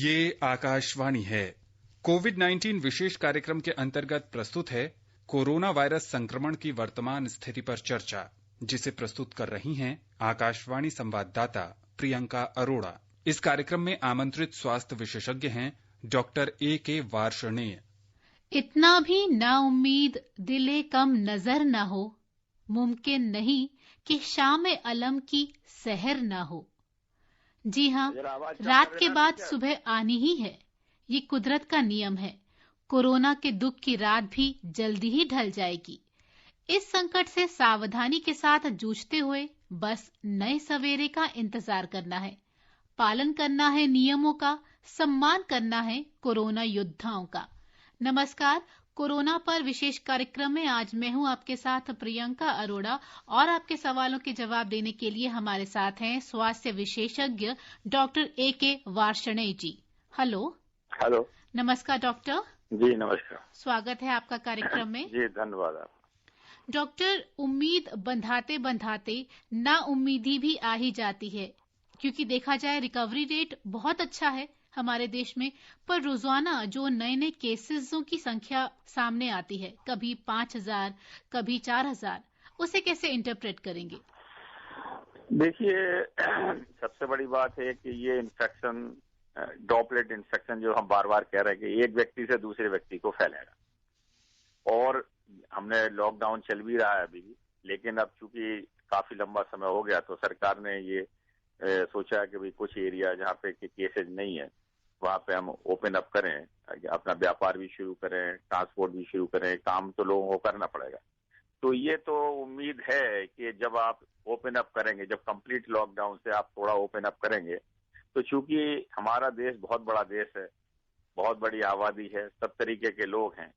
ये आकाशवाणी है। कोविड-19 विशेष कार्यक्रम के अंतर्गत प्रस्तुत है कोरोना वायरस संक्रमण की वर्तमान स्थिति पर चर्चा, जिसे प्रस्तुत कर रही हैं आकाशवाणी संवाददाता प्रियंका अरोड़ा। इस कार्यक्रम में आमंत्रित स्वास्थ्य विशेषज्ञ हैं डॉक्टर A.K. वार्ष्णेय। इतना भी ना उम्मीद दिले कम नजर न हो, मुमकिन नहीं कि शाम अलम की सहर न हो। जी हाँ, रात के बाद सुबह आनी ही है। ये कुदरत का नियम है। कोरोना के दुख की रात भी जल्दी ही ढल जाएगी। इस संकट से सावधानी के साथ जूझते हुए बस नए सवेरे का इंतजार करना है, पालन करना है नियमों का, सम्मान करना है कोरोना योद्धाओं का। नमस्कार, कोरोना पर विशेष कार्यक्रम में आज मैं हूं आपके साथ प्रियंका अरोड़ा और आपके सवालों के जवाब देने के लिए हमारे साथ हैं स्वास्थ्य विशेषज्ञ डॉक्टर A.K. वार्ष्णेय जी। हेलो। नमस्कार डॉक्टर जी। नमस्कार, स्वागत है आपका कार्यक्रम में। जी धन्यवाद आप। डॉक्टर, उम्मीद बंधाते बंधाते ना उम्मीदी भी आ ही जाती है, क्योंकि देखा जाए रिकवरी रेट बहुत अच्छा है हमारे देश में, पर रोजाना जो नए नए केसेसों की संख्या सामने आती है, कभी 5,000 कभी 4,000, उसे कैसे इंटरप्रेट करेंगे? देखिए, सबसे बड़ी बात है कि ये इन्फेक्शन, ड्रॉपलेट इन्फेक्शन जो हम बार बार कह रहे हैं कि एक व्यक्ति से दूसरे व्यक्ति को फैलेगा। और हमने लॉकडाउन चल भी रहा है अभी भी, लेकिन अब चूंकि काफी लंबा समय हो गया तो सरकार ने ये सोचा कि भाई कुछ एरिया जहाँ पे केसेज नहीं है वहां पे हम ओपन अप करें, अपना व्यापार भी शुरू करें, ट्रांसपोर्ट भी शुरू करें, काम तो लोगों को करना पड़ेगा। तो ये तो उम्मीद है कि जब आप ओपन अप करेंगे, जब कंप्लीट लॉकडाउन से आप थोड़ा ओपन अप करेंगे, तो चूंकि हमारा देश बहुत बड़ा देश है, बहुत बड़ी आबादी है, सब तरीके के लोग हैं,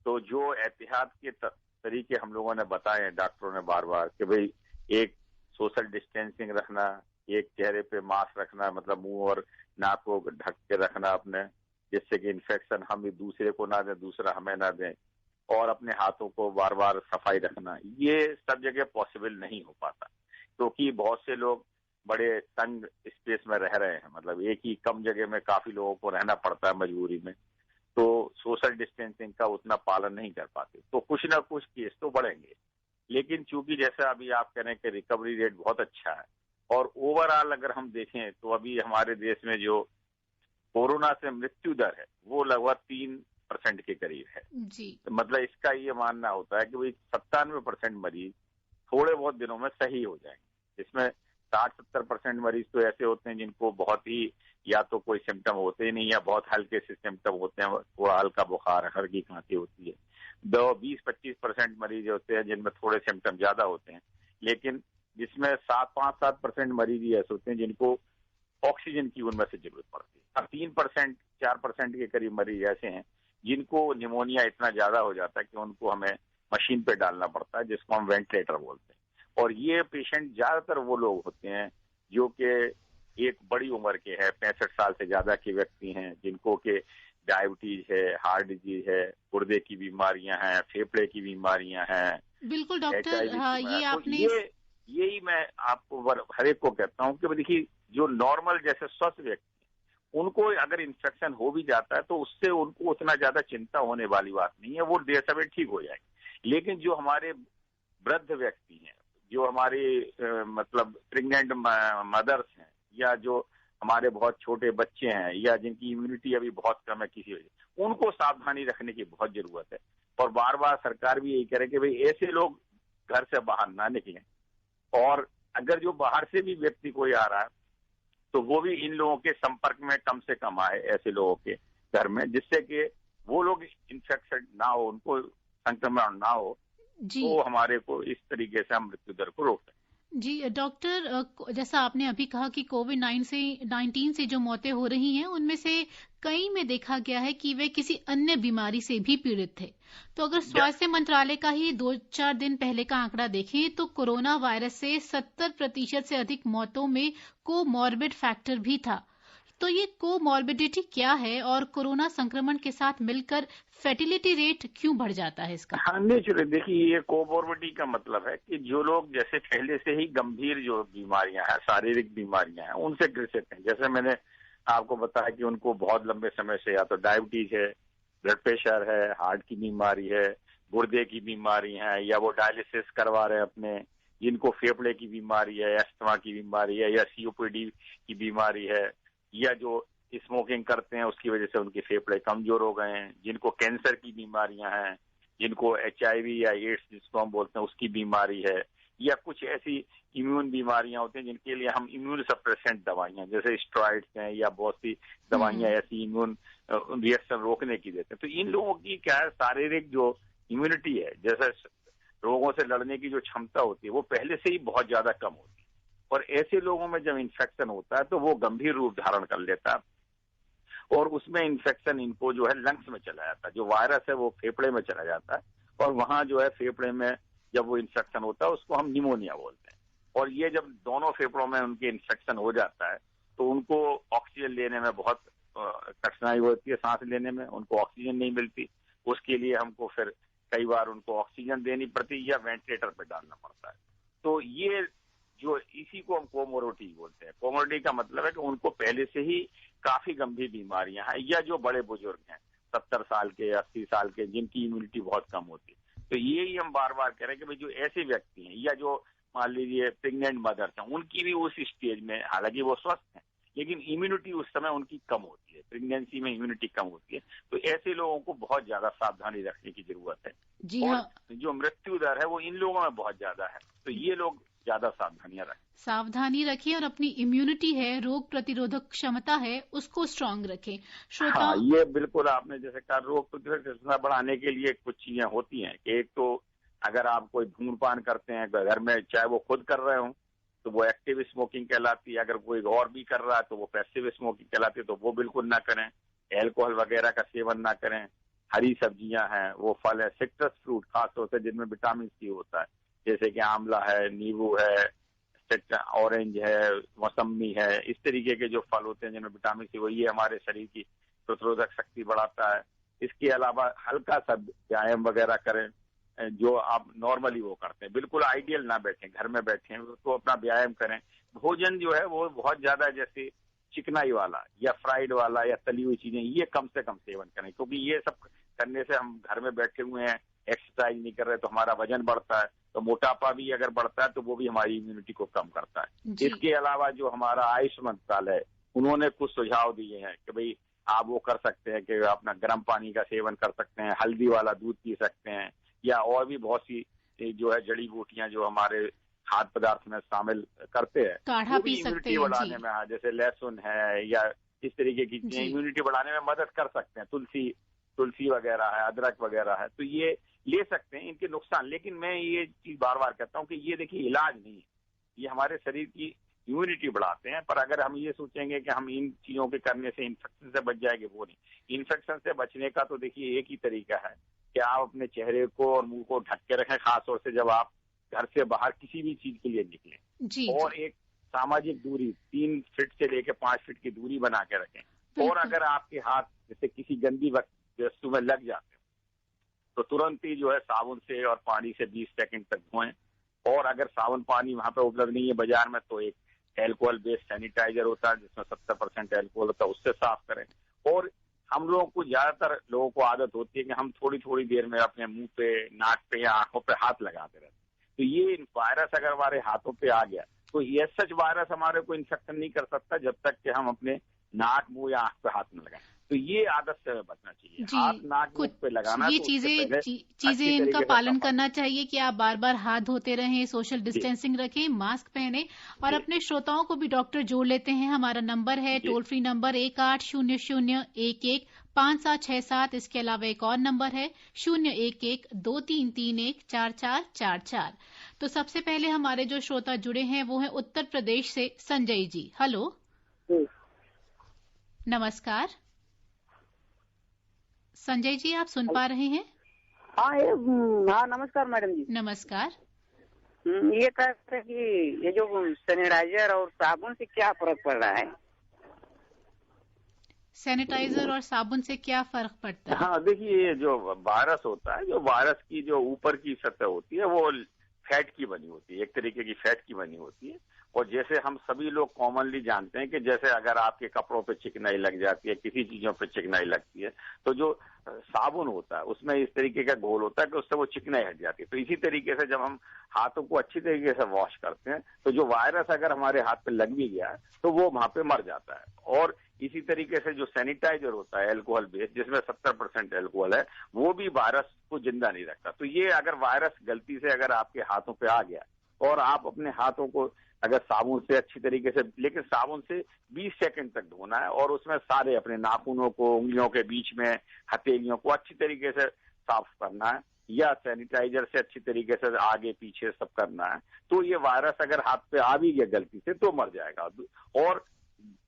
तो जो एहतियात के तरीके हम लोगों ने बताए हैं डॉक्टरों ने बार बार कि भाई एक सोशल डिस्टेंसिंग रखना, एक चेहरे पे मास्क रखना, मतलब मुंह और नाक को ढक के रखना अपने, जिससे कि इन्फेक्शन हम एक दूसरे को ना दें, दूसरा हमें ना दें, और अपने हाथों को बार बार सफाई रखना। ये सब जगह पॉसिबल नहीं हो पाता क्योंकि बहुत से लोग बड़े तंग स्पेस में रह रहे हैं, मतलब एक ही कम जगह में काफी लोगों को रहना पड़ता है मजबूरी में, तो सोशल डिस्टेंसिंग का उतना पालन नहीं कर पाते, तो कुछ ना कुछ केस तो बढ़ेंगे। लेकिन चूंकि जैसा अभी आप कह रहे हैं कि रिकवरी रेट बहुत अच्छा है, और ओवरऑल अगर हम देखें तो अभी हमारे देश में जो कोरोना से मृत्यु दर है वो लगभग 3% के करीब है जी। तो मतलब इसका ये मानना होता है कि भाई 97% मरीज थोड़े बहुत दिनों में सही हो जाएंगे। इसमें 60-70% मरीज तो ऐसे होते हैं जिनको बहुत ही या तो कोई सिम्टम होते ही नहीं या बहुत हल्के से सिम्टम होते हैं, थोड़ा हल्का बुखार, हल्की खांसी होती है। 20-25% मरीज होते हैं जिनमें थोड़े सिम्टम ज्यादा होते हैं, लेकिन जिसमें 5-7% मरीज ही ऐसे होते हैं जिनको ऑक्सीजन की उनमें से जरूरत पड़ती है। अब 3-4% के करीब मरीज ऐसे हैं जिनको निमोनिया इतना ज्यादा हो जाता है कि उनको हमें मशीन पे डालना पड़ता है, जिसको हम वेंटिलेटर बोलते हैं। और ये पेशेंट ज्यादातर वो लोग होते हैं जो कि एक बड़ी उम्र के हैं, 65 साल से ज्यादा के व्यक्ति हैं, जिनको के डायबिटीज है, हार्ट डिजीज है, गुर्दे की बीमारियां हैं, फेफड़े की बीमारियां हैं। बिल्कुल डॉक्टर, ये आपने यही मैं आपको हर एक को कहता हूँ कि देखिए जो नॉर्मल जैसे स्वस्थ व्यक्ति उनको अगर इन्फेक्शन हो भी जाता है तो उससे उनको उतना ज्यादा चिंता होने वाली बात नहीं है, वो देर सवेर ठीक हो जाएंगे। लेकिन जो हमारे वृद्ध व्यक्ति हैं, जो हमारे मतलब प्रेग्नेंट मदर्स हैं, या जो हमारे बहुत छोटे बच्चे हैं, या जिनकी इम्यूनिटी अभी बहुत कम है किसी वजह, उनको सावधानी रखने की बहुत जरूरत है। और बार बार सरकार भी यही कह रही है कि भाई ऐसे लोग घर से बाहर ना निकलें, और अगर जो बाहर से भी व्यक्ति कोई आ रहा है तो वो भी इन लोगों के संपर्क में कम से कम आए, ऐसे लोगों के घर में, जिससे कि वो लोग इन्फेक्शन ना हो, उनको संक्रमण ना हो, तो हमारे को इस तरीके से हम मृत्यु दर को रोक सकते। जी डॉक्टर, जैसा आपने अभी कहा कि कोविड-19 से जो मौतें हो रही हैं उनमें से कई में देखा गया है कि वे किसी अन्य बीमारी से भी पीड़ित थे। तो अगर स्वास्थ्य मंत्रालय का ही 2-4 दिन पहले का आंकड़ा देखें तो कोरोना वायरस से 70% से अधिक मौतों में कोमॉर्बिड फैक्टर भी था। तो ये कोमॉर्बिडिटी क्या है और कोरोना संक्रमण के साथ मिलकर फर्टिलिटी रेट क्यों बढ़ जाता है इसका? हाँ, नेचुरली देखिए, ये कोमॉर्बिडिटी का मतलब है कि जो लोग जैसे पहले से ही गंभीर जो बीमारियां हैं, शारीरिक बीमारियां हैं, उनसे ग्रसित हैं। जैसे मैंने आपको बताया कि उनको बहुत लंबे समय से या तो डायबिटीज है, ब्लड प्रेशर है, हार्ट की बीमारी है, गुर्दे की बीमारी है, या वो डायलिसिस करवा रहे हैं अपने, जिनको फेफड़े की बीमारी है, अस्थमा की बीमारी है, या सीओपीडी की बीमारी है, या जो स्मोकिंग करते हैं उसकी वजह से उनके फेफड़े कमजोर हो गए हैं, जिनको कैंसर की बीमारियां हैं, जिनको HIV या एड्स जिसको हम बोलते हैं उसकी बीमारी है, या कुछ ऐसी इम्यून बीमारियां होती हैं जिनके लिए हम इम्यून सप्रेसेंट दवाइयां जैसे स्टेरॉइड्स हैं या बहुत सी दवाइयां ऐसी इम्यून रिएक्शन रोकने की देते हैं। तो इन लोगों की क्या है, शारीरिक जो इम्यूनिटी है, जैसे रोगों से लड़ने की जो क्षमता होती है वो पहले से ही बहुत ज्यादा कम होती है, और ऐसे लोगों में जब इन्फेक्शन होता है तो वो गंभीर रूप धारण कर लेता है, और उसमें इन्फेक्शन इनको जो है लंग्स में चला जाता है, जो वायरस है वो फेफड़े में चला जाता है, और वहां जो है फेफड़े में जब वो इन्फेक्शन होता है उसको हम निमोनिया बोलते हैं। और ये जब दोनों फेफड़ों में उनके इन्फेक्शन हो जाता है तो उनको ऑक्सीजन लेने में बहुत कठिनाई होती है, सांस लेने में उनको ऑक्सीजन नहीं मिलती, उसके लिए हमको फिर कई बार उनको ऑक्सीजन देनी पड़ती है या वेंटिलेटर पे डालना पड़ता है। तो ये जो इसी को हम कोमोर्बिडिटी बोलते हैं। कोमोर्बिडिटी का मतलब है कि उनको पहले से ही काफी गंभीर बीमारियां हैं, या जो बड़े बुजुर्ग हैं 70 साल के 80 साल के जिनकी इम्यूनिटी बहुत कम होती है। तो यही हम बार बार कह रहे हैं कि भाई जो ऐसे व्यक्ति हैं या जो मान लीजिए प्रेग्नेंट मदर्स हैं, उनकी भी उस स्टेज में, हालांकि वो स्वस्थ हैं लेकिन इम्यूनिटी उस समय उनकी कम होती है, प्रेगनेंसी में इम्यूनिटी कम होती है, तो ऐसे लोगों को बहुत ज्यादा सावधानी रखने की जरूरत है। जी और हाँ, जो मृत्यु दर है वो इन लोगों में बहुत ज्यादा है, तो ये लोग ज्यादा सावधानियां रखें। सावधानी रखें और अपनी इम्यूनिटी है, रोग प्रतिरोधक क्षमता है, उसको स्ट्रांग रखें। श्रोता, हाँ, ये बिल्कुल आपने जैसे कहा, रोग प्रतिरोधक क्षमता बढ़ाने के लिए कुछ चीजें होती हैं कि एक तो अगर आप कोई धूम्रपान करते हैं घर में, चाहे वो खुद कर रहे हो तो वो एक्टिव स्मोकिंग कहलाती है, अगर कोई और भी कर रहा है तो वो पैसिव स्मोकिंग कहलाती है, तो वो बिल्कुल ना करें। एल्कोहल वगैरह का सेवन ना करें। हरी सब्जियां हैं, वो फल है, सिट्रस फ्रूट खासतौर से जिनमें विटामिन सी होता है, जैसे कि आंवला है, नींबू है, ऑरेंज है, मौसम्मी है, इस तरीके के जो फल होते हैं जिनमें विटामिन सी, वो ये हमारे शरीर की प्रतिरोधक शक्ति बढ़ाता है। इसके अलावा हल्का सा व्यायाम वगैरह करें, जो आप नॉर्मली वो करते हैं, बिल्कुल आइडियल ना बैठें, घर में बैठें तो अपना व्यायाम करें। भोजन जो है वो बहुत ज्यादा जैसे चिकनाई वाला या फ्राइड वाला या तली हुई चीजें, ये कम से कम सेवन करें, क्योंकि ये सब करने से हम घर में बैठे हुए हैं, एक्सरसाइज नहीं कर रहे, तो हमारा वजन बढ़ता है, तो मोटापा भी अगर बढ़ता है तो वो भी हमारी इम्यूनिटी को कम करता है। इसके अलावा जो हमारा आयुष मंत्रालय है, उन्होंने कुछ सुझाव दिए हैं कि भाई आप वो कर सकते हैं कि अपना गर्म पानी का सेवन कर सकते हैं, हल्दी वाला दूध पी सकते हैं, या और भी बहुत सी जो है जड़ी बूटियां जो हमारे खाद्य पदार्थ में शामिल करते हैं, काढ़ा पी सकते इम्यूनिटी बढ़ाने में, जैसे लहसुन है या इस तरीके की चीजें इम्यूनिटी बढ़ाने में मदद कर सकते हैं। तुलसी वगैरह है, अदरक वगैरह है, तो ये ले सकते हैं। इनके नुकसान, लेकिन मैं ये चीज बार बार कहता हूँ कि ये देखिए इलाज नहीं है, ये हमारे शरीर की इम्यूनिटी बढ़ाते हैं, पर अगर हम ये सोचेंगे कि हम इन चीजों के करने से इन्फेक्शन से बच जाएंगे, वो नहीं। इन्फेक्शन से बचने का तो देखिए एक ही तरीका है कि आप अपने चेहरे को और मुंह को ढक के रखें, खासतौर से जब आप घर से बाहर किसी भी चीज के लिए निकलें, और एक सामाजिक दूरी 3 फीट से लेकर 5 फीट की दूरी बना के रखें। और अगर आपके हाथ जैसे किसी गंदी वस्तु में लग जाते हैं तो तुरंत ही जो है साबुन से और पानी से 20 सेकंड तक धोएं, और अगर साबुन पानी वहां पे उपलब्ध नहीं है बाजार में तो एक एल्कोहल बेस्ड सैनिटाइजर होता है जिसमें 70% एल्कोहल होता है, उससे साफ करें। और हम लोगों को, ज्यादातर लोगों को आदत होती है कि हम थोड़ी थोड़ी देर में अपने मुंह पे, नाक पे या आंखों पे हाथ लगाते रहते हैं, तो ये वायरस अगर हमारे हाथों पे आ गया तो ये सच वायरस हमारे को इन्फेक्शन नहीं कर सकता जब तक कि हम अपने नाक, मुंह या आंख पे हाथ न लगाएं। तो ये आदत से बचना चाहिए, हाथ नाक मुंह पे लगाना। ये चीजें इनका पालन करना चाहिए कि आप बार बार हाथ धोते रहें, सोशल डिस्टेंसिंग रखें, मास्क पहने, और अपने श्रोताओं को भी डॉक्टर जोड़ लेते हैं। हमारा नंबर है टोल फ्री नंबर 1800115767। इसके अलावा एक और नंबर है 01123314444। तो सबसे पहले हमारे जो श्रोता जुड़े हैं वो है उत्तर प्रदेश से संजय जी। हेलो, नमस्कार संजय जी, आप सुन पा रहे हैं? हाँ, नमस्कार मैडम जी। नमस्कार। ये कहते हैं कि ये जो सैनिटाइजर और साबुन से क्या फर्क पड़ रहा है? सैनिटाइजर और साबुन से क्या फर्क पड़ता है? हाँ, देखिए, ये जो वायरस होता है, जो वायरस की जो ऊपर की सतह होती है वो फैट की बनी होती है, एक तरीके की फैट की बनी होती है, और जैसे हम सभी लोग कॉमनली जानते हैं कि जैसे अगर आपके कपड़ों पे चिकनाई लग जाती है, किसी चीजों पे चिकनाई लगती है, तो जो साबुन होता है उसमें इस तरीके का घोल होता है कि उससे वो चिकनाई हट जाती है। तो इसी तरीके से जब हम हाथों को अच्छी तरीके से वॉश करते हैं तो जो वायरस अगर हमारे हाथ पे लग भी गया तो वो वहां पे मर जाता है। और इसी तरीके से जो सैनिटाइजर होता है अल्कोहल बेस्ड, जिसमें 70% अल्कोहल है, वो भी वायरस को जिंदा नहीं रखता। तो ये अगर वायरस गलती से अगर आपके हाथों पे आ गया और आप अपने हाथों को अगर साबुन से अच्छी तरीके से, लेकिन साबुन से 20 सेकंड तक धोना है और उसमें सारे अपने नाखूनों को, उंगलियों के बीच में, हथेलियों को अच्छी तरीके से साफ करना है, या सैनिटाइजर से अच्छी तरीके से आगे पीछे सब करना है। तो ये वायरस अगर हाथ पे आ भी गया गलती से तो मर जाएगा। और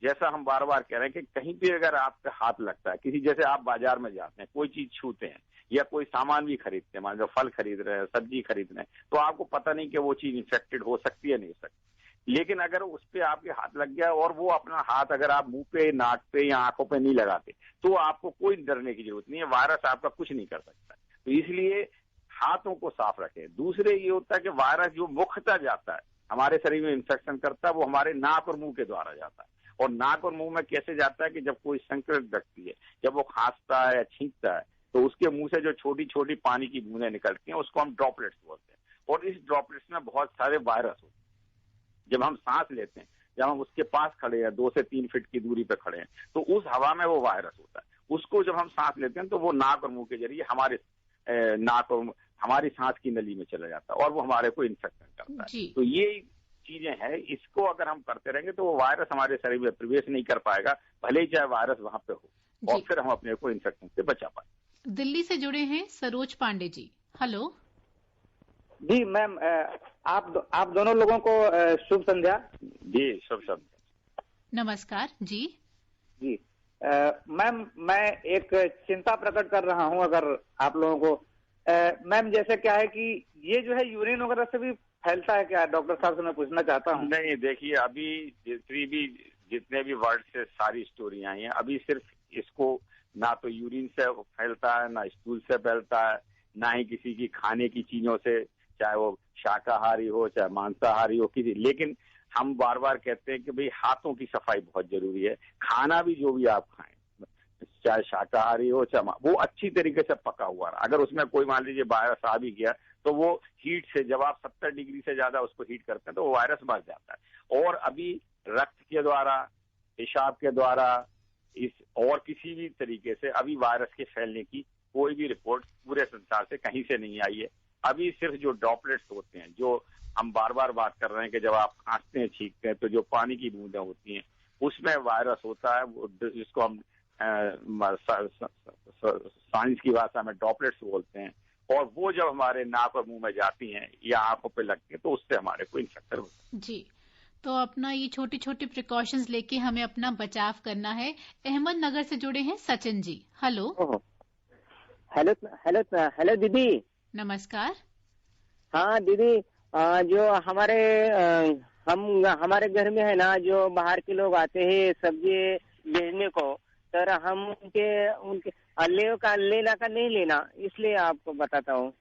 जैसा हम बार बार कह रहे हैं कि कहीं भी अगर आपका हाथ लगता है, किसी, जैसे आप बाजार में जाते हैं, कोई चीज छूते हैं या कोई सामान भी खरीदते हैं, मान लो फल खरीद रहे हैं, सब्जी खरीद रहे हैं, तो आपको पता नहीं कि वो चीज इन्फेक्टेड हो सकती है नहीं हो सकती। लेकिन अगर उस पे आपके हाथ लग गया और वो अपना हाथ अगर आप मुंह पे, नाक पे या आंखों पे नहीं लगाते तो आपको कोई डरने की जरूरत नहीं है, वायरस आपका कुछ नहीं कर सकता। तो इसलिए हाथों को साफ रखें। दूसरे ये होता है कि वायरस जो मुख्यतः जाता है हमारे शरीर में इन्फेक्शन करता है, वो हमारे नाक और मुंह के द्वारा जाता है। और नाक और मुंह में कैसे जाता है कि जब कोई संक्रमित व्यक्ति है, जब वो खांसता है या छींकता है तो उसके मुंह से जो छोटी छोटी पानी की बूंदें निकलती हैं उसको हम ड्रॉपलेट्स बोलते हैं। और इस ड्रॉपलेट्स में बहुत सारे वायरस होते हैं। जब हम सांस लेते हैं, जब हम उसके पास खड़े हैं, 2 से 3 फीट की दूरी पे खड़े हैं, तो उस हवा में वो वायरस होता है। उसको जब हम सांस लेते हैं तो वो नाक और मुंह के जरिए हमारे नाक और हमारी सांस की नली में चला जाता है और वो हमारे को इन्फेक्शन करता है। तो ये चीजें हैं, इसको अगर हम करते रहेंगे तो वो वायरस हमारे शरीर में प्रवेश नहीं कर पाएगा, भले ही चाहे वायरस वहां पे हो, और फिर हम अपने को इन्फेक्शन से बचा पाए। दिल्ली से जुड़े हैं सरोज पांडे जी। हेलो जी मैम, आप दोनों लोगों को शुभ संध्या। जी शुभ संध्या। नमस्कार जी। जी मैम, मैं एक चिंता प्रकट कर रहा हूं अगर आप लोगों को। मैम जैसे क्या है कि ये जो है यूरिन वगैरह से भी फैलता है क्या? डॉक्टर साहब से मैं पूछना चाहता हूँ। नहीं, देखिए अभी जितने भी वर्ड से सारी स्टोरी आई हैं, अभी सिर्फ इसको ना तो यूरिन से फैलता है, ना स्टूल से फैलता है, ना ही किसी की खाने की चीजों से, चाहे वो शाकाहारी हो चाहे मांसाहारी हो किसी। लेकिन हम बार बार कहते हैं कि भाई हाथों की सफाई बहुत जरूरी है। खाना भी जो भी आप खाएं, चाहे शाकाहारी हो चाहे वो अच्छी तरीके से पका हुआ रहा। अगर उसमें कोई मान लीजिए वायरस आ भी गया तो वो हीट से, जब आप 70 डिग्री से ज्यादा उसको हीट करते हैं तो वो वायरस मर जाता है। और अभी रक्त के द्वारा, पेशाब के द्वारा, इस और किसी भी तरीके से अभी वायरस के फैलने की कोई भी रिपोर्ट पूरे संसार से कहीं से नहीं आई है। अभी सिर्फ जो ड्रॉपलेट्स होते हैं, जो हम बार बार बात कर रहे हैं कि जब आप खांसते हैं, छींकते हैं, तो जो पानी की बूंदें होती हैं उसमें वायरस होता है, जिसको हम साइंस की भाषा में ड्रॉपलेट्स बोलते हैं। और वो जब हमारे नाक और मुंह में जाती हैं या आंखों पे लगती हैं तो उससे हमारे को इन्फेक्शन होता है। जी, तो अपना ये छोटी छोटी प्रिकॉशंस लेके हमें अपना बचाव करना है। अहमदनगर से जुड़े हैं Sachin ji. Hello hello hello hello दीदी। नमस्कार। हाँ दीदी, जो हमारे घर में है ना, जो बाहर के लोग आते हैं सब्जी बेचने को, सर हम उनके लेना का नहीं लेना, इसलिए आपको बताता हूँ।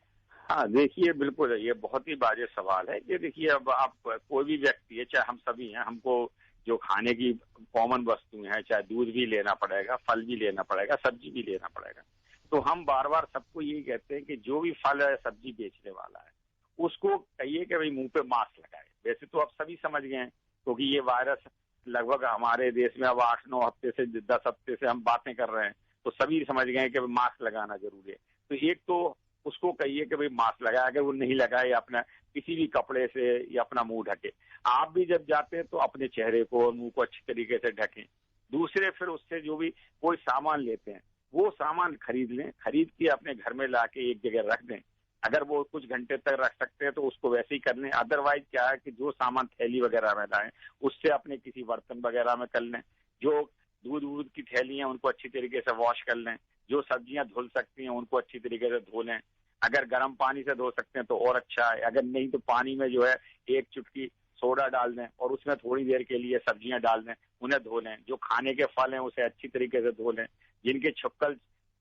हाँ देखिए, बिल्कुल ये बहुत ही वाजिब सवाल है। ये देखिए, अब आप कोई भी व्यक्ति है, चाहे हम सभी हैं, हमको जो खाने की कॉमन वस्तुएं हैं, चाहे दूध भी लेना पड़ेगा, फल भी लेना पड़ेगा, सब्जी भी लेना पड़ेगा। तो हम बार बार सबको यही कहते हैं कि जो भी फल है, सब्जी बेचने वाला है, उसको कहिए कि भाई मुंह पे मास्क लगाए। वैसे तो अब सभी समझ गए हैं, क्योंकि ये वायरस लगभग हमारे देश में अब 8-9 हफ्ते से 10 हफ्ते से हम बातें कर रहे हैं, तो सभी समझ गए कि मास्क लगाना जरूरी है। तो एक तो उसको कहिए कि भाई मास्क लगाए, अगर वो नहीं लगाए अपना किसी भी कपड़े से या अपना मुंह ढके। आप भी जब जाते हैं तो अपने चेहरे को और मुंह को अच्छी तरीके से ढकें। दूसरे, फिर उससे जो भी कोई सामान लेते हैं वो सामान खरीद लें, खरीद के अपने घर में लाके एक जगह रख दें। अगर वो कुछ घंटे तक रख सकते हैं तो उसको वैसे ही कर लें। अदरवाइज क्या है कि जो सामान थैली वगैरह में लाएं उससे अपने किसी बर्तन वगैरह में कर लें। जो दूध की थैली है उनको अच्छी तरीके से वॉश कर लें। जो सब्जियां धुल सकती हैं उनको अच्छी तरीके से धो लें। अगर गर्म पानी से धो सकते हैं तो और अच्छा है, अगर नहीं तो पानी में जो है 1 चुटकी सोडा डाल दें और उसमें थोड़ी देर के लिए सब्जियां डाल दें, उन्हें धो लें। जो खाने के फल हैं उसे अच्छी तरीके से धो लें। जिनके छुक्कल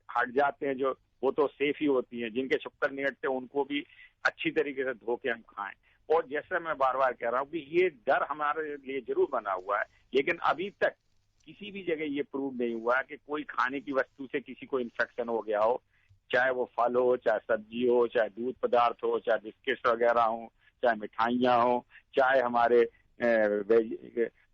हट जाते हैं जो, वो तो सेफ ही होती हैं। जिनके छुक्कल नहीं हटते उनको भी अच्छी तरीके से धो के हम खाएं। और जैसे मैं बार बार कह रहा हूँ कि ये डर हमारे लिए जरूर बना हुआ है, लेकिन अभी तक किसी भी जगह ये प्रूव नहीं हुआ कि कोई खाने की वस्तु से किसी को इन्फेक्शन हो गया हो, चाहे वो फल हो, चाहे सब्जी हो, चाहे दूध पदार्थ हो, चाहे बिस्किट्स वगैरह हो, चाहे मिठाइयाँ हो, चाहे हमारे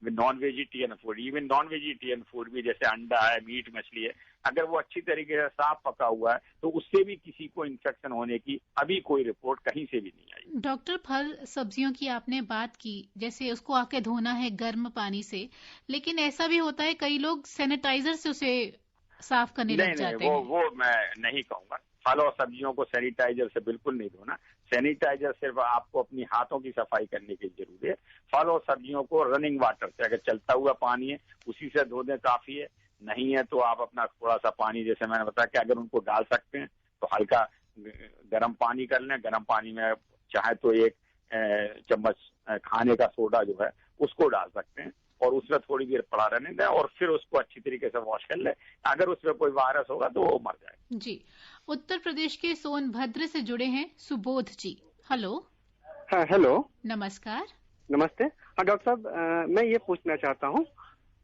non vegetarian food, even non vegetarian food भी जैसे अंडा है, मीट मछली है, अगर वो अच्छी तरीके से साफ पका हुआ है तो उससे भी किसी को इन्फेक्शन होने की अभी कोई रिपोर्ट कहीं से भी नहीं आई। डॉक्टर, फल सब्जियों की आपने बात की, जैसे उसको आके धोना है गर्म पानी से, लेकिन ऐसा भी होता है कई लोग सैनिटाइजर से उसे साफ करने लग जाते हैं। वो मैं नहीं कहूंगा। फल और सब्जियों को सैनिटाइजर से बिल्कुल नहीं धोना। सैनिटाइजर सिर्फ आपको अपनी हाथों की सफाई करने की जरूरत है। फल और सब्जियों को रनिंग वाटर से, अगर चलता हुआ पानी है उसी से धो दें, काफी है। नहीं है तो आप अपना थोड़ा सा पानी, जैसे मैंने बताया कि अगर उनको डाल सकते हैं तो हल्का गर्म पानी कर लें। गर्म पानी में चाहे तो 1 चम्मच खाने का सोडा जो है उसको डाल सकते हैं और उसमें थोड़ी देर पड़ा रहने दें और फिर उसको अच्छी तरीके से वॉश कर ले। अगर उसमें कोई वायरस होगा तो वो मर जाए। जी, उत्तर प्रदेश के सोनभद्र से जुड़े हैं सुबोध जी। हेलो। हाँ, हेलो, नमस्कार। नमस्ते। हाँ डॉक्टर साहब, मैं ये पूछना चाहता हूँ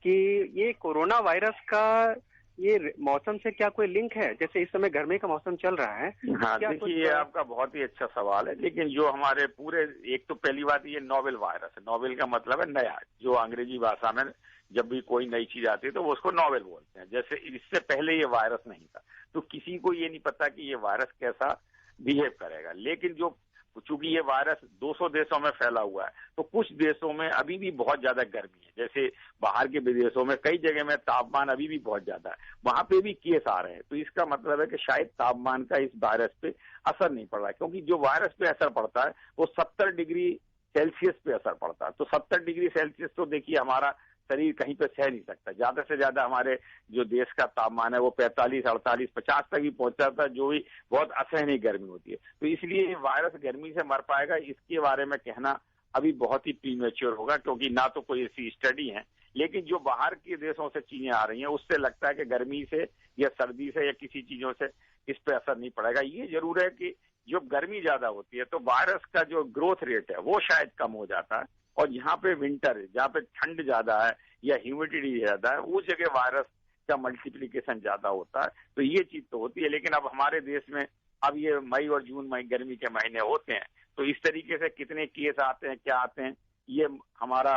कि ये कोरोना वायरस का ये मौसम से क्या कोई लिंक है? जैसे इस समय गर्मी का मौसम चल रहा है। हाँ, देखिए ये आपका बहुत ही अच्छा सवाल है, लेकिन जो हमारे पूरे, एक तो पहली बात ये नोवेल वायरस है। नोवेल का मतलब है नया, जो अंग्रेजी भाषा में जब भी कोई नई चीज आती है तो वो उसको नोवेल बोलते हैं। जैसे इससे पहले ये वायरस नहीं था तो किसी को ये नहीं पता कि ये वायरस कैसा बिहेव करेगा। लेकिन जो चूंकि ये वायरस 200 देशों में फैला हुआ है तो कुछ देशों में अभी भी बहुत ज्यादा गर्मी है। जैसे बाहर के विदेशों में कई जगह में तापमान अभी भी बहुत ज्यादा है, वहां पे भी केस आ रहे हैं। तो इसका मतलब है कि शायद तापमान का इस वायरस पे असर नहीं पड़ रहा है, क्योंकि जो वायरस पे असर पड़ता है वो 70 डिग्री सेल्सियस पे असर पड़ता है। तो 70 डिग्री सेल्सियस तो देखिए हमारा शरीर कहीं पे सह नहीं सकता। ज्यादा से ज्यादा हमारे जो देश का तापमान है वो 45, 48, 50 तक भी पहुंच जाता है, जो भी बहुत असहनीय गर्मी होती है। तो इसलिए वायरस गर्मी से मर पाएगा, इसके बारे में कहना अभी बहुत ही प्रीमेच्योर होगा, क्योंकि ना तो कोई ऐसी स्टडी है। लेकिन जो बाहर के देशों से चीजें आ रही हैं उससे लगता है कि गर्मी से या सर्दी से या किसी चीजों से इस पे असर नहीं पड़ेगा। ये जरूर है कि जो गर्मी ज्यादा होती है तो वायरस का जो ग्रोथ रेट है वो शायद कम हो जाता है, और यहाँ पे विंटर है, जहाँ पे ठंड ज्यादा है या ह्यूमिडिटी ज्यादा है, उस जगह वायरस का मल्टीप्लिकेशन ज्यादा होता है। तो ये चीज तो होती है। लेकिन अब हमारे देश में अब ये मई और जून गर्मी के महीने होते हैं, तो इस तरीके से कितने केस आते हैं, क्या आते हैं, ये हमारा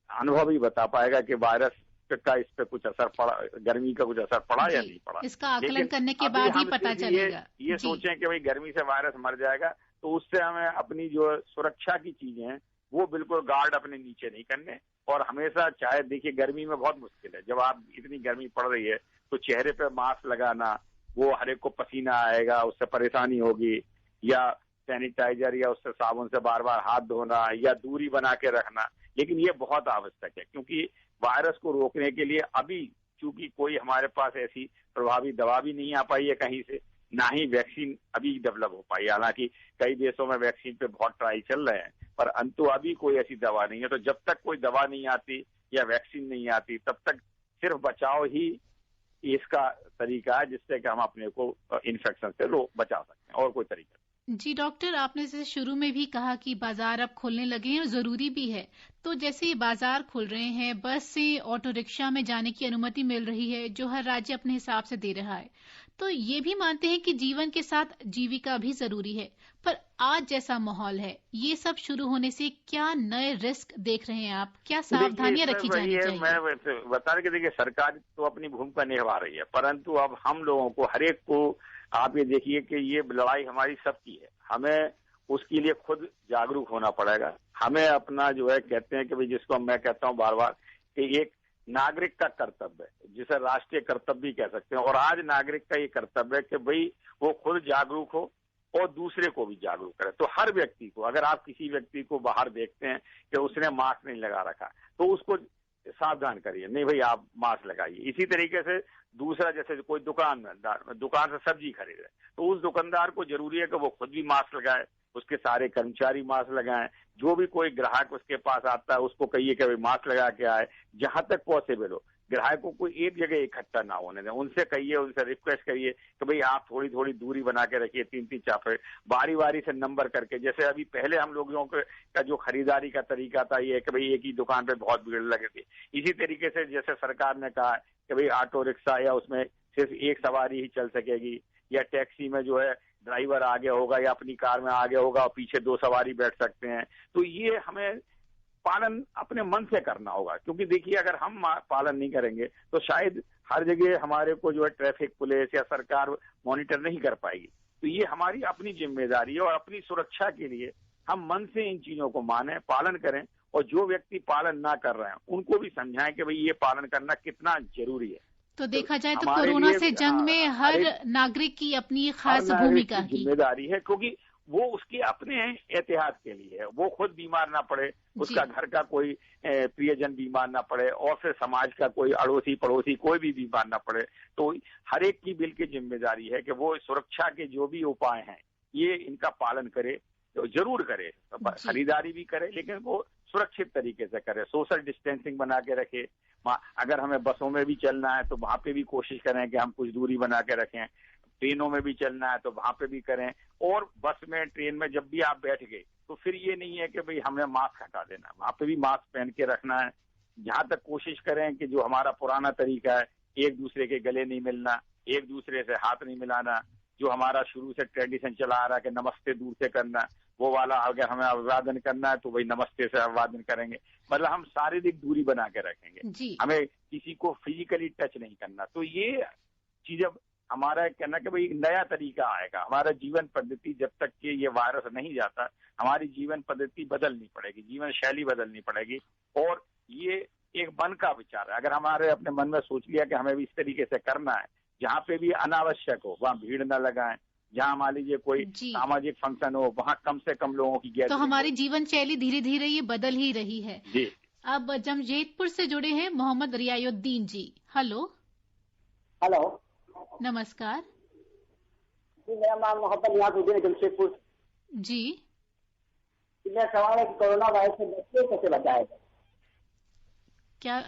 अनुभव ही बता पाएगा कि वायरस का इस पे कुछ असर पड़ा, गर्मी का कुछ असर पड़ा या नहीं पड़ा। इसका आकलन करने के बाद ही पता चलेगा। ये सोचें कि भाई गर्मी से वायरस मर जाएगा, तो उससे हमें अपनी जो सुरक्षा की चीजें हैं वो बिल्कुल गार्ड अपने नीचे नहीं करने। और हमेशा, चाहे देखिए गर्मी में बहुत मुश्किल है, जब आप इतनी गर्मी पड़ रही है तो चेहरे पे मास्क लगाना, वो हर एक को पसीना आएगा, उससे परेशानी होगी, या सैनिटाइजर या उससे साबुन से बार बार हाथ धोना या दूरी बना के रखना। लेकिन ये बहुत आवश्यक है, क्योंकि वायरस को रोकने के लिए अभी चूंकि कोई हमारे पास ऐसी प्रभावी दवा भी नहीं आ पाई है कहीं से, ना ही वैक्सीन अभी डेवलप हो पाई। हालांकि कई देशों में वैक्सीन पे बहुत ट्राई चल रहे हैं, पर अंतु अभी कोई ऐसी दवा नहीं है। तो जब तक कोई दवा नहीं आती या वैक्सीन नहीं आती, तब तक सिर्फ बचाव ही इसका तरीका है जिससे कि हम अपने को इन्फेक्शन से बचा सकते हैं, और कोई तरीका नहीं। जी डॉक्टर, आपने जैसे शुरू में भी कहा कि बाजार अब खुलने लगे हैं और जरूरी भी है। तो जैसे ये बाजार खुल रहे हैं, बस से ऑटो रिक्शा में जाने की अनुमति मिल रही है, जो हर राज्य अपने हिसाब से दे रहा है, तो ये भी मानते हैं कि जीवन के साथ जीविका भी जरूरी है। पर आज जैसा माहौल है, ये सब शुरू होने से क्या नए रिस्क देख रहे हैं आप? क्या सावधानियां रखी जानी चाहिए? मैं बता रहा कि देखिए सरकार तो अपनी भूमिका निभा रही है, परंतु अब हम लोगों को, हर एक को, आप ये देखिए कि ये लड़ाई हमारी सबकी है। हमें उसके लिए खुद जागरूक होना पड़ेगा। हमें अपना जो है, कहते हैं कि भाई, जिसको मैं कहता हूँ बार बार कि एक नागरिक का कर्तव्य है, जिसे राष्ट्रीय कर्तव्य भी कह सकते हैं। और आज नागरिक का ये कर्तव्य है कि भाई वो खुद जागरूक हो और दूसरे को भी जागरूक करे। तो हर व्यक्ति को, अगर आप किसी व्यक्ति को बाहर देखते हैं कि उसने मास्क नहीं लगा रखा, तो उसको सावधान करिए, नहीं भाई आप मास्क लगाइए। इसी तरीके से दूसरा, जैसे कोई दुकान से सब्जी खरीद रहे, तो उस दुकानदार को जरूरी है कि वो खुद भी मास्क लगाए, उसके सारे कर्मचारी मास्क लगाएं। जो भी कोई ग्राहक उसके पास आता है उसको कहिए कि भाई मास्क लगा के आए, जहां तक पॉसिबल हो। ग्राहकों को एक जगह इकट्ठा ना होने दें। उनसे कहिए, उनसे रिक्वेस्ट करिए कि भाई आप थोड़ी थोड़ी दूरी बना के रखिए, 3-3 चाफे बारी बारी से नंबर करके। जैसे अभी पहले हम लोगों का जो खरीदारी का तरीका था ये कि भाई एक ही दुकान पे बहुत भीड़ लगे थी, इसी तरीके से जैसे सरकार ने कहा कि भाई ऑटो रिक्शा या उसमें सिर्फ एक सवारी ही चल सकेगी, या टैक्सी में जो है ड्राइवर आगे होगा या अपनी कार में आगे होगा और पीछे 2 सवारी बैठ सकते हैं। तो ये हमें पालन अपने मन से करना होगा, क्योंकि देखिए अगर हम पालन नहीं करेंगे तो शायद हर जगह हमारे को जो है ट्रैफिक पुलिस या सरकार मॉनिटर नहीं कर पाएगी। तो ये हमारी अपनी जिम्मेदारी है और अपनी सुरक्षा के लिए हम मन से इन चीजों को माने, पालन करें, और जो व्यक्ति पालन ना कर रहे हैं उनको भी समझाएं कि भाई ये पालन करना कितना जरूरी है। तो देखा जाए तो कोरोना से जंग में हर नागरिक की अपनी खास भूमिका की जिम्मेदारी है, क्योंकि वो उसके अपने एहतियात के लिए है। वो खुद बीमार ना पड़े, उसका घर का कोई प्रियजन बीमार ना पड़े, और फिर समाज का कोई अड़ोसी पड़ोसी कोई भी बीमार ना पड़े। तो हर एक की बिल की जिम्मेदारी है कि वो सुरक्षा के जो भी उपाय हैं ये इनका पालन करे, तो जरूर करे, खरीदारी भी करे लेकिन वो सुरक्षित तरीके से करे, सोशल डिस्टेंसिंग बना के रखे। अगर हमें बसों में भी चलना है तो वहां पे भी कोशिश करें कि हम कुछ दूरी बना के रखें, ट्रेनों में भी चलना है तो वहां पे भी करें, और बस में ट्रेन में जब भी आप बैठ गए तो फिर ये नहीं है कि भाई हमें मास्क हटा देना, वहां पे भी मास्क पहन के रखना है। जहां तक कोशिश करें कि जो हमारा पुराना तरीका है, एक दूसरे के गले नहीं मिलना, एक दूसरे से हाथ नहीं मिलाना, जो हमारा शुरू से ट्रेडिशन चला आ रहा है कि नमस्ते दूर से करना, वो वाला अगर हमें अभिवादन करना है तो भाई नमस्ते से अभिवादन करेंगे, मतलब हम शारीरिक दूरी बना के रखेंगे, हमें किसी को फिजिकली टच नहीं करना। तो ये चीजें हमारा कहना कि भाई नया तरीका आएगा। हमारा जीवन पद्धति जब तक कि ये वायरस नहीं जाता, हमारी जीवन पद्धति बदलनी पड़ेगी, जीवन शैली बदलनी पड़ेगी, और ये एक मन का विचार है। अगर हमारे अपने मन में सोच लिया कि हमें भी इस तरीके से करना है, जहाँ पे भी अनावश्यक हो वहाँ भीड़ न लगाएं, जहाँ मान लीजिए कोई सामाजिक फंक्शन हो वहाँ कम से कम लोगों की गैदरिंग। तो हमारी जीवन शैली धीरे धीरे ये बदल ही रही है जी। अब जमशेदपुर से जुड़े हैं मोहम्मद रियायुद्दीन जी। हेलो हेलो नमस्कार जी, मेरा नाम मोहम्मद रियायुद्दीन है, जमशेदपुर जी। मेरा सवाल है कि कोरोना वायरस से बच्चे कैसे बचाया जाए? क्या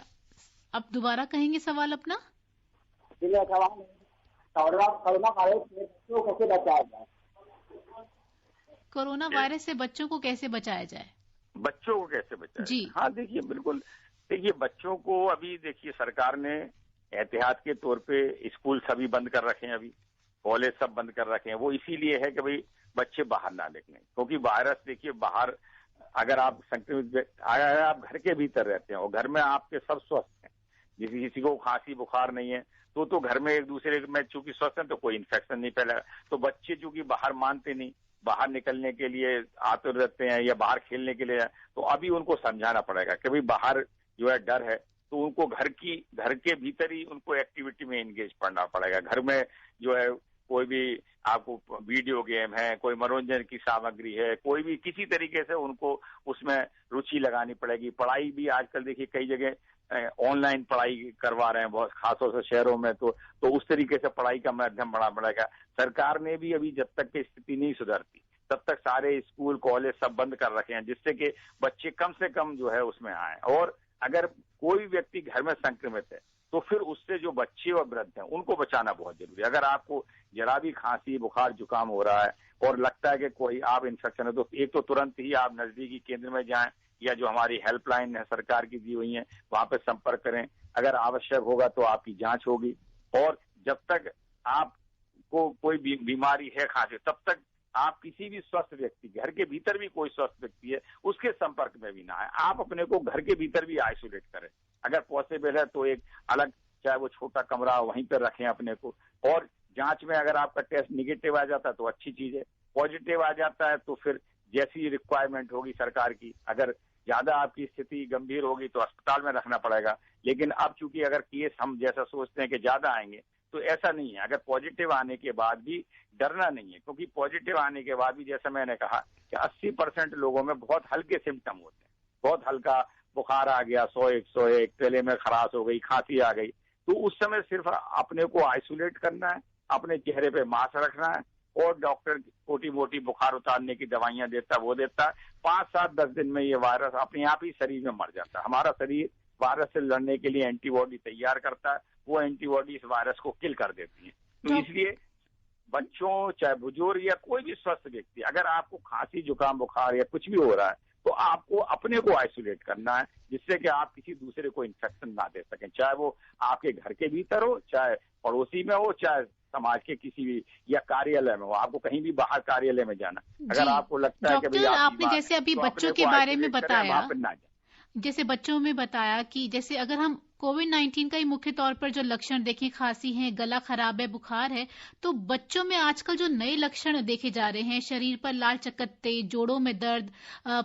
आप दोबारा कहेंगे सवाल अपना? मेरा सवाल है कोरोना वायरस से बच्चों को कैसे बचाया जाए? कोरोना वायरस से बच्चों को कैसे बचाया जाए? बच्चों को कैसे बचाया जी। हाँ देखिए, बिल्कुल देखिए, बच्चों को अभी देखिए सरकार ने एहतियात के तौर पे स्कूल सभी बंद कर रखे हैं, अभी कॉलेज सब बंद कर रखे हैं। वो इसीलिए है कि भाई बच्चे बाहर ना निकलें, क्योंकि वायरस देखिए बाहर अगर आप संक्रमित अगर आप घर के भीतर रहते हैं और घर में आपके सब स्वस्थ हैं, किसी को खांसी बुखार नहीं है, तो घर में एक दूसरे में चूंकि स्वस्थ है तो कोई इन्फेक्शन नहीं फैलेगा। तो बच्चे चूंकि बाहर मानते नहीं, बाहर निकलने के लिए आतुर रहते हैं या बाहर खेलने के लिए, तो अभी उनको समझाना पड़ेगा कि भाई बाहर जो है डर है, तो उनको घर के भीतर ही उनको एक्टिविटी में एंगेज करना पड़ेगा। घर में जो है कोई भी आपको वीडियो गेम है, कोई मनोरंजन की सामग्री है, कोई भी किसी तरीके से उनको उसमें रुचि लगानी पड़ेगी। पढ़ाई भी आजकल देखिए कई जगह ऑनलाइन पढ़ाई करवा रहे हैं, बहुत खासतौर से शहरों में, तो उस तरीके से पढ़ाई का माध्यम बढ़ा पड़ेगा। सरकार ने भी अभी जब तक की स्थिति नहीं सुधरती तब तक सारे स्कूल कॉलेज सब बंद कर रखे हैं, जिससे कि बच्चे कम से कम जो है उसमें आए। और अगर कोई व्यक्ति घर में संक्रमित है तो फिर उससे जो बच्चे और वृद्ध हैं उनको बचाना बहुत जरूरी है। अगर आपको जरा भी खांसी बुखार जुकाम हो रहा है और लगता है कि कोई आप इन्फेक्शन है, तो एक तो तुरंत ही आप नजदीकी केंद्र में जाएं, या जो हमारी हेल्पलाइन है सरकार की दी हुई है वहां पे संपर्क करें। अगर आवश्यक होगा तो आपकी जांच होगी, और जब तक आपको कोई बीमारी है खांसी, तब तक आप किसी भी स्वस्थ व्यक्ति, घर के भीतर भी कोई स्वस्थ व्यक्ति है उसके संपर्क में भी ना आए। आप अपने को घर के भीतर भी आइसोलेट करें, अगर पॉसिबल है तो एक अलग, चाहे वो छोटा कमरा वहीं पर रखें अपने को। और जांच में अगर आपका टेस्ट निगेटिव आ जाता है तो अच्छी चीज है, पॉजिटिव आ जाता है तो फिर जैसी रिक्वायरमेंट होगी सरकार की, अगर ज्यादा आपकी स्थिति गंभीर होगी तो अस्पताल में रखना पड़ेगा। लेकिन अब चूंकि अगर केस हम जैसा सोचते हैं कि ज्यादा आएंगे, तो ऐसा नहीं है। अगर पॉजिटिव आने के बाद भी डरना नहीं है, क्योंकि पॉजिटिव आने के बाद भी जैसा मैंने कहा कि 80% लोगों में बहुत हल्के सिम्टम होते हैं, बहुत हल्का बुखार आ गया, 100-101, गले में खराश हो गई, खांसी आ गई, तो उस समय सिर्फ अपने को आइसोलेट करना है, अपने चेहरे पे मास्क रखना है, और डॉक्टर छोटी मोटी बुखार उतारने की दवाइयां देता है वो देता है। 5-7-10 दिन में ये वायरस अपने आप ही शरीर में मर जाता है। हमारा शरीर वायरस से लड़ने के लिए एंटीबॉडी तैयार करता है, वो एंटीबॉडी इस वायरस को किल कर देती है। तो इसलिए बच्चों चाहे बुजुर्ग या कोई भी स्वस्थ व्यक्ति, अगर आपको खांसी जुकाम बुखार या कुछ भी हो रहा है तो आपको अपने को आइसोलेट करना है, जिससे कि आप किसी दूसरे को इन्फेक्शन ना दे सकें, चाहे वो आपके घर के भीतर हो, चाहे पड़ोसी में हो, चाहे समाज के किसी भी या कार्यालय में हो। आपको कहीं भी बाहर कार्यालय में जाना, अगर आपको लगता है कि भाई आपने जैसे अभी बच्चों के बारे में बताया, जैसे बच्चों में बताया कि जैसे अगर हम कोविड-19 का ही मुख्य तौर पर जो लक्षण देखें, खांसी है, गला खराब है, बुखार है, तो बच्चों में आजकल जो नए लक्षण देखे जा रहे हैं, शरीर पर लाल चकत्ते, जोड़ों में दर्द,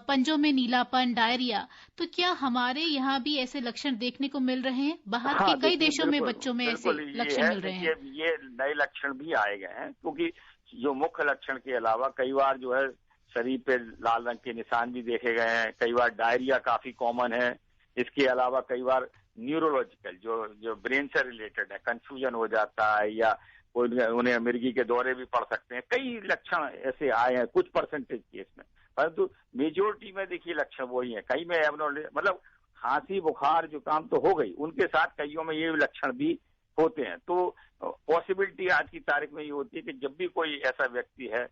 पंजों में नीलापन, डायरिया, तो क्या हमारे यहाँ भी ऐसे लक्षण देखने को मिल रहे हैं? बाहर के कई देशों में बच्चों में ऐसे लक्षण मिल रहे हैं। ये नए लक्षण भी आए गए हैं, क्योंकि जो मुख्य लक्षण के अलावा कई बार जो है शरीर पे लाल रंग के निशान भी देखे गए हैं, कई बार डायरिया काफी कॉमन है। इसके अलावा कई बार न्यूरोलॉजिकल जो ब्रेन से रिलेटेड है, कंफ्यूजन हो जाता है, या कोई उन्हें मिर्गी के दौरे भी पड़ सकते हैं। कई लक्षण ऐसे आए हैं कुछ परसेंटेज केस में, परंतु मेजोरिटी में देखिए लक्षण वही है। कई में एबनॉर्मल, मतलब खांसी बुखार जुकाम तो हो गई, उनके साथ कईयों में ये लक्षण भी होते हैं। तो पॉसिबिलिटी आज की तारीख में ये होती है कि जब भी कोई ऐसा व्यक्ति है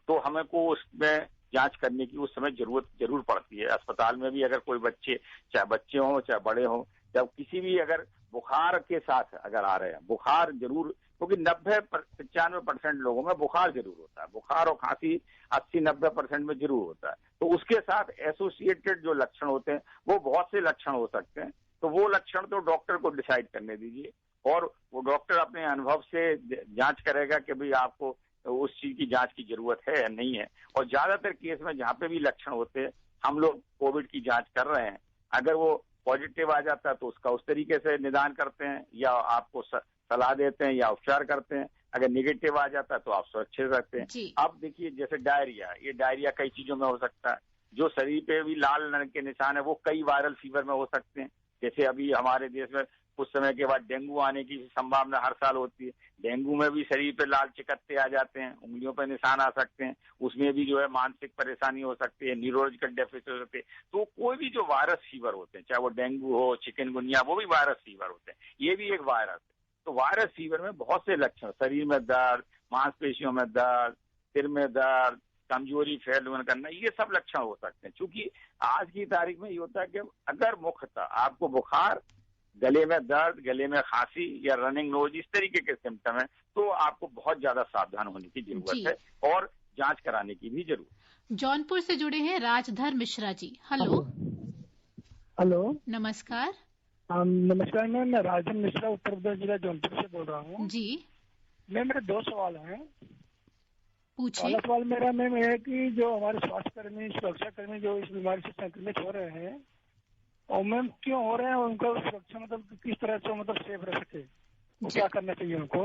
तो हमें को उसमें जांच करने की उस समय जरूरत जरूर पड़ती है। अस्पताल में भी अगर कोई बच्चे, चाहे बच्चे हों चाहे बड़े हों, जब किसी भी अगर बुखार के साथ अगर आ रहे हैं, बुखार जरूर, क्योंकि 90-95% लोगों में बुखार जरूर होता है, बुखार और खांसी 80-90% में जरूर होता है। तो उसके साथ एसोसिएटेड जो लक्षण होते हैं वो बहुत से लक्षण हो सकते हैं। तो वो लक्षण तो डॉक्टर को डिसाइड करने दीजिए, और वो डॉक्टर अपने अनुभव से जांच करेगा कि भाई आपको उस चीज की जांच की जरूरत है या नहीं है। और ज्यादातर केस में जहाँ पे भी लक्षण होते हैं हम लोग कोविड की जांच कर रहे हैं, अगर वो पॉजिटिव आ जाता है तो उसका उस तरीके से निदान करते हैं, या आपको सलाह देते हैं या उपचार करते हैं। अगर निगेटिव आ जाता है तो आप सुरक्षित रहते हैं। अब देखिए जैसे डायरिया, ये डायरिया कई चीजों में हो सकता है। जो शरीर पे भी लाल रंग के निशान है वो कई वायरल फीवर में हो सकते हैं। जैसे अभी हमारे देश में कुछ समय के बाद डेंगू आने की संभावना हर साल होती है। डेंगू में भी शरीर पे लाल चिकत्ते आ जाते हैं, उंगलियों पर निशान आ सकते हैं, उसमें भी जो है मानसिक परेशानी हो सकती है, न्यूरोलॉजिकल डेफिसिट हो सकते हैं। तो कोई भी जो वायरस फीवर होते हैं, चाहे वो डेंगू हो, चिकनगुनिया, वो भी वायरस फीवर होते हैं, ये भी एक वायरस है। तो वायरस फीवर में बहुत से लक्षण, शरीर में दर्द, मांसपेशियों में दर्द, सिर में दर्द, कमजोरी, फैल करना, ये सब लक्षण हो सकते हैं। क्योंकि आज की तारीख में ये होता है कि अगर मुख्यतः आपको बुखार, गले में दर्द, गले में खांसी या रनिंग नोज, इस तरीके के सिम्टम है, तो आपको बहुत ज्यादा सावधान होने की जरूरत है और जांच कराने की भी जरूरत। जौनपुर से जुड़े हैं राजधर मिश्रा जी। हेलो। नमस्कार। नमस्कार मैम, मैं राजधर मिश्रा उत्तर प्रदेश जिला जौनपुर से बोल रहा हूँ जी। मैम मेरे 2 सवाल हैं। पूछिए। पहला सवाल मेरा मैम है कि जो हमारे स्वास्थ्यकर्मी, सुरक्षाकर्मी जो इस बीमारी से संक्रमित हो रहे हैं, और मैम क्यों हो रहे हैं, उनका सुरक्षा मतलब किस तरह से मतलब सेफ रह सके, क्या करना चाहिए उनको।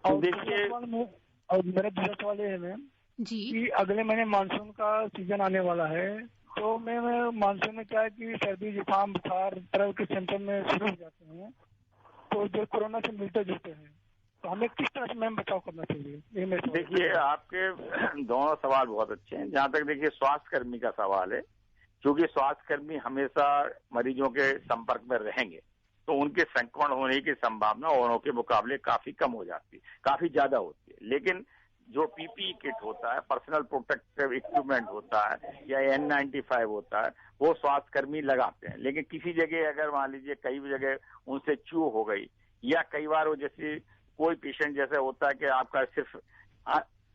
और देखिए, और मेरा दूसरा सवाल ये है मैम जी कि अगले महीने मानसून का सीजन आने वाला है, तो मैम मानसून में क्या है कि सर्दी जुकाम बुखार तरह के सिम्टम में शुरू हो जाते हैं, तो जो कोरोना से मिलते जुलते हैं, तो हमें किस तरह से मैम बचाव करना चाहिए। देखिए आपके दोनों सवाल बहुत अच्छे हैं। जहाँ तक देखिए स्वास्थ्य कर्मी का सवाल है, क्योंकि स्वास्थ्य कर्मी हमेशा मरीजों के संपर्क में रहेंगे, तो उनके संक्रमण होने की संभावना औरों के मुकाबले काफी कम हो जाती है, काफी ज्यादा होती है। लेकिन जो पीपीई किट होता है, पर्सनल प्रोटेक्टिव इक्विपमेंट होता है, या N95 होता है, वो स्वास्थ्य कर्मी लगाते हैं। लेकिन किसी जगह अगर मान लीजिए कई जगह उनसे चूक हो गई, या कई बार वो जैसे कोई पेशेंट जैसे होता है कि आपका सिर्फ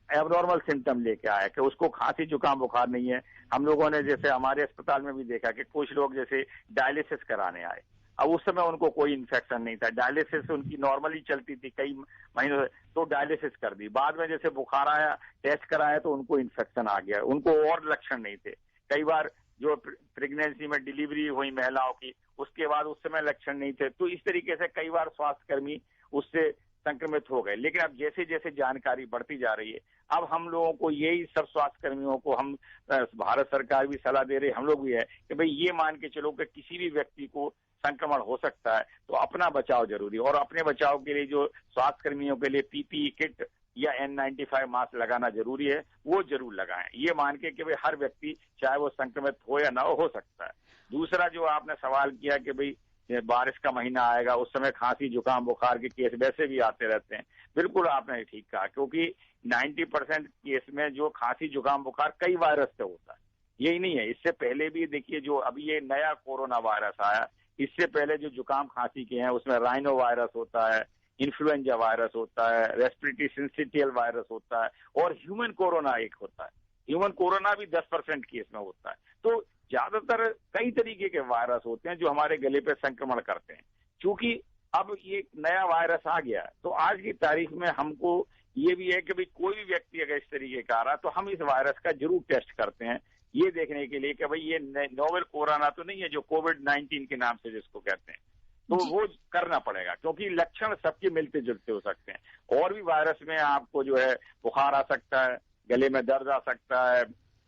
एबनॉर्मल सिम्टम लेके आया कि उसको खांसी जुकाम बुखार नहीं है। हम लोगों ने जैसे हमारे अस्पताल में भी देखा कि कुछ लोग जैसे डायलिसिस कराने आए, अब उस समय उनको कोई इन्फेक्शन नहीं था, डायलिसिस उनकी नॉर्मली चलती थी कई महीनों से, तो डायलिसिस कर दी। बाद में जैसे बुखार आया, टेस्ट कराया तो उनको इन्फेक्शन आ गया, उनको और लक्षण नहीं थे। कई बार जो प्रेगनेंसी में डिलीवरी हुई महिलाओं की, उसके बाद उस समय लक्षण नहीं थे। तो इस तरीके से कई बार स्वास्थ्य कर्मी उससे संक्रमित हो गए। लेकिन अब जैसे जैसे जानकारी बढ़ती जा रही है, अब हम लोगों को यही सब स्वास्थ्य कर्मियों को हम भारत सरकार भी सलाह दे रही है, हम लोग भी है कि भाई ये मान के चलो कि किसी भी व्यक्ति को संक्रमण हो सकता है, तो अपना बचाव जरूरी है। और अपने बचाव के लिए जो स्वास्थ्य कर्मियों के लिए पीपीई किट या N95 मास्क लगाना जरूरी है, वो जरूर लगाएं। ये मान के कि भाई हर व्यक्ति चाहे वो संक्रमित हो या ना हो सकता है। दूसरा जो आपने सवाल किया कि भाई बारिश का महीना आएगा, उस समय खांसी जुकाम बुखार के केस वैसे भी आते रहते हैं। बिल्कुल आपने ठीक कहा, क्योंकि 90% केस में जो खांसी जुकाम बुखार कई वायरस से होता है, यही नहीं है। इससे पहले भी देखिए, जो अभी ये नया कोरोना वायरस आया, इससे पहले जो जुकाम खांसी के हैं उसमें राइनो वायरस होता है, इन्फ्लुएंजा वायरस होता है, रेस्पिरेटरी सिंसिटियल वायरस होता है, और ह्यूमन कोरोना एक होता है। ह्यूमन कोरोना भी 10% केस में होता है। तो ज्यादातर कई तरीके के वायरस होते हैं जो हमारे गले पे संक्रमण करते हैं। क्योंकि अब ये नया वायरस आ गया, तो आज की तारीख में हमको ये भी है कि भाई कोई भी व्यक्ति अगर इस तरीके का आ रहा तो हम इस वायरस का जरूर टेस्ट करते हैं, ये देखने के लिए कि भाई ये नोवेल कोरोना तो नहीं है जो कोविड-19 के नाम से जिसको कहते हैं, तो वो करना पड़ेगा, क्योंकि लक्षण सबके मिलते जुलते हो सकते हैं। और भी वायरस में आपको जो है बुखार आ सकता है, गले में दर्द आ सकता है,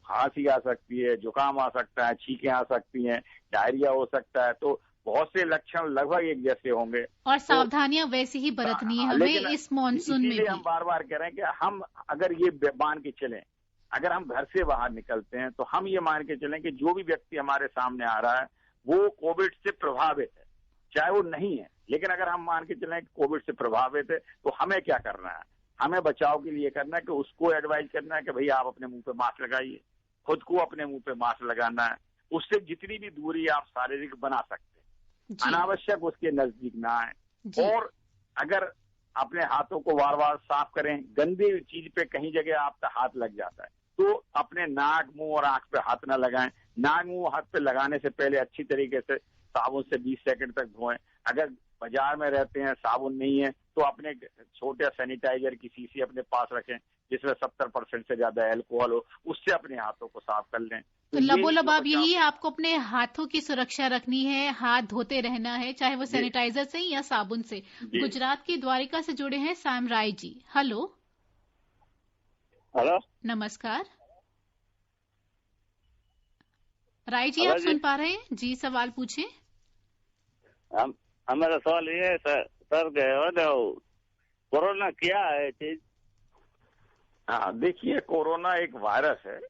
खांसी आ सकती है, जुकाम आ सकता है, छींकें आ सकती हैं, डायरिया हो सकता है। तो बहुत से लक्षण लगभग एक जैसे होंगे और सावधानियां वैसी ही बरतनी है हमें इस मॉनसून में भी। हम बार बार कह रहे हैं कि हम अगर ये मान के चलें, अगर हम घर से बाहर निकलते हैं तो हम ये मान के चलें कि जो भी व्यक्ति हमारे सामने आ रहा है वो कोविड से प्रभावित है, चाहे वो नहीं है, लेकिन अगर हम मान के चलें कि कोविड से प्रभावित है तो हमें क्या करना है? हमें बचाव के लिए करना है कि उसको एडवाइज करना है कि भैया आप अपने मुंह पे मास्क लगाइए, खुद को अपने मुंह पे मास्क लगाना है, उससे जितनी भी दूरी आप शारीरिक बना सकते हैं, अनावश्यक उसके नजदीक ना आए, और अगर अपने हाथों को बार बार साफ करें। गंदी चीज पे कहीं जगह आपका हाथ लग जाता है तो अपने नाक, मुंह और आंख पे हाथ ना लगाएं। नाक, मुंह, हाथ पे लगाने से पहले अच्छी तरीके से साबुन से 20 सेकंड तक धोएं। अगर बाजार में रहते हैं, साबुन नहीं है, तो अपने छोटे सैनिटाइजर की शीशी अपने पास रखें जिसमें 70% से ज्यादा अल्कोहल हो, उससे अपने हाथों को साफ कर लें। तो लबोलबाब यही है, आपको अपने हाथों की सुरक्षा रखनी है, हाथ धोते रहना है, चाहे वो सैनिटाइजर से या साबुन से। गुजरात की द्वारिका से जुड़े हैं सैम राय जी। हेलो नमस्कार राय जी, आप सुन पा रहे हैं जी? सवाल पूछे। हमारा सवाल ये है सर कोरोना क्या है चीज? हाँ, देखिए, कोरोना एक वायरस है,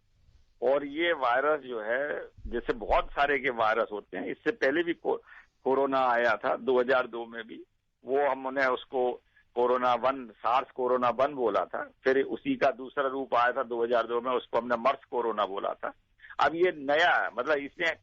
और ये वायरस जो है, जैसे बहुत सारे के वायरस होते हैं, इससे पहले भी कोरोना आया था 2002 में भी, वो हमने उसको कोरोना 1, सार्स कोरोना 1 बोला था। फिर उसी का दूसरा रूप आया था 2002 में, उसको हमने मर्स कोरोना बोला था। अब ये नया, मतलब इसमें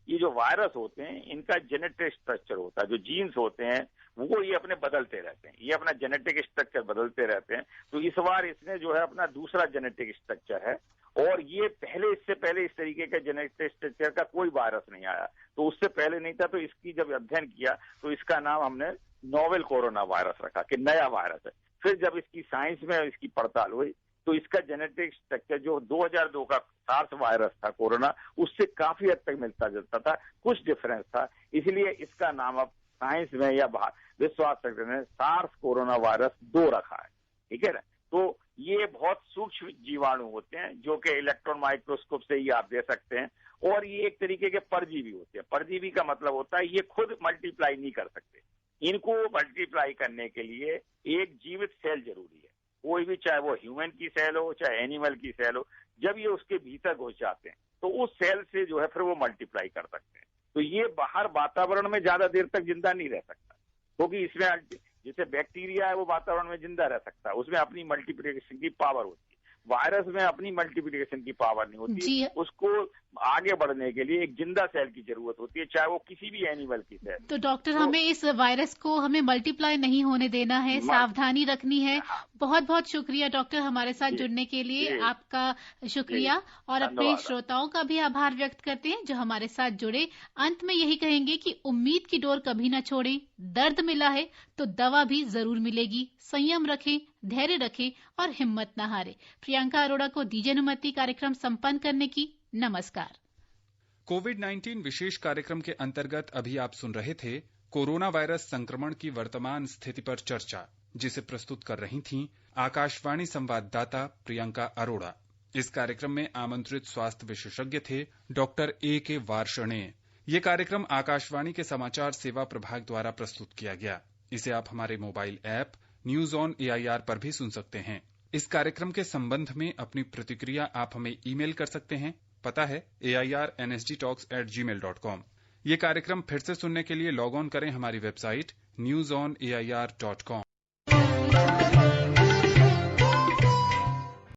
ये जो वायरस होते हैं इनका जेनेटिक स्ट्रक्चर होता है, जो जीन्स होते हैं वो ये अपने बदलते रहते हैं, ये अपना जेनेटिक स्ट्रक्चर बदलते रहते हैं। तो इस बार इसने जो है अपना दूसरा जेनेटिक स्ट्रक्चर है, और ये इससे पहले इस तरीके का जेनेटिक स्ट्रक्चर का कोई वायरस नहीं आया, तो उससे पहले नहीं था। तो इसकी जब अध्ययन किया तो इसका नाम हमने नोवेल कोरोना वायरस रखा कि नया वायरस है। फिर जब इसकी साइंस में इसकी पड़ताल हुई तो इसका जेनेटिक स्ट्रक्चर जो 2002 का सार्स वायरस था कोरोना, उससे काफी हद तक मिलता जुलता था, कुछ डिफरेंस था, इसलिए इसका नाम अब साइंस में या विश्व स्वास्थ्य संगठन ने सार्स कोरोना वायरस 2 रखा है। ठीक है ना? तो ये बहुत सूक्ष्म जीवाणु होते हैं जो कि इलेक्ट्रॉन माइक्रोस्कोप से ही आप दे सकते हैं, और ये एक तरीके के परजीवी होते हैं। परजीवी का मतलब होता है ये खुद मल्टीप्लाई नहीं कर सकते, इनको मल्टीप्लाई करने के लिए एक जीवित सेल जरूरी है, कोई भी, चाहे वो ह्यूमन की सेल हो चाहे एनिमल की सेल हो। जब ये उसके भीतर घुस जाते हैं तो उस सेल से जो है फिर वो मल्टीप्लाई कर सकते हैं। तो ये बाहर वातावरण में ज्यादा देर तक जिंदा नहीं रह सकता, क्योंकि इसमें जैसे बैक्टीरिया है वो वातावरण में जिंदा रह सकता है, उसमें अपनी मल्टीप्लिकेशन की पावर होती है। वायरस में अपनी मल्टीप्लिकेशन की पावर नहीं होती, उसको आगे बढ़ने के लिए एक जिंदा सेल की जरूरत होती है, चाहे वो किसी भी एनिमल की सेल। तो डॉक्टर, हमें इस वायरस को हमें मल्टीप्लाई नहीं होने देना है, सावधानी रखनी है। बहुत बहुत शुक्रिया डॉक्टर हमारे साथ जुड़ने के लिए, आपका शुक्रिया, और अपने श्रोताओं का भी आभार व्यक्त करते हैं जो हमारे साथ जुड़े। अंत में यही कहेंगे कि उम्मीद की डोर कभी न छोड़ें, दर्द मिला है तो दवा भी जरूर मिलेगी। संयम रखें, धैर्य रखें और हिम्मत न हारे। प्रियंका अरोड़ा को दीजिए अनुमति कार्यक्रम संपन्न करने की। नमस्कार। कोविड-19 विशेष कार्यक्रम के अंतर्गत अभी आप सुन रहे थे कोरोना वायरस संक्रमण की वर्तमान स्थिति पर चर्चा, जिसे प्रस्तुत कर रही थीं आकाशवाणी संवाददाता प्रियंका अरोड़ा। इस कार्यक्रम में आमंत्रित स्वास्थ्य विशेषज्ञ थे डॉक्टर A.K. वार्ष्णेय। ये कार्यक्रम आकाशवाणी के समाचार सेवा प्रभाग द्वारा प्रस्तुत किया गया। इसे आप हमारे mobile app news on AIR पर भी सुन सकते हैं। इस कार्यक्रम के संबंध में अपनी प्रतिक्रिया आप हमें ईमेल कर सकते हैं। पता है AIRNSGtalks@gmail.com। ये कार्यक्रम फिर से सुनने के लिए लॉग ऑन करें हमारी वेबसाइट newsonair.com।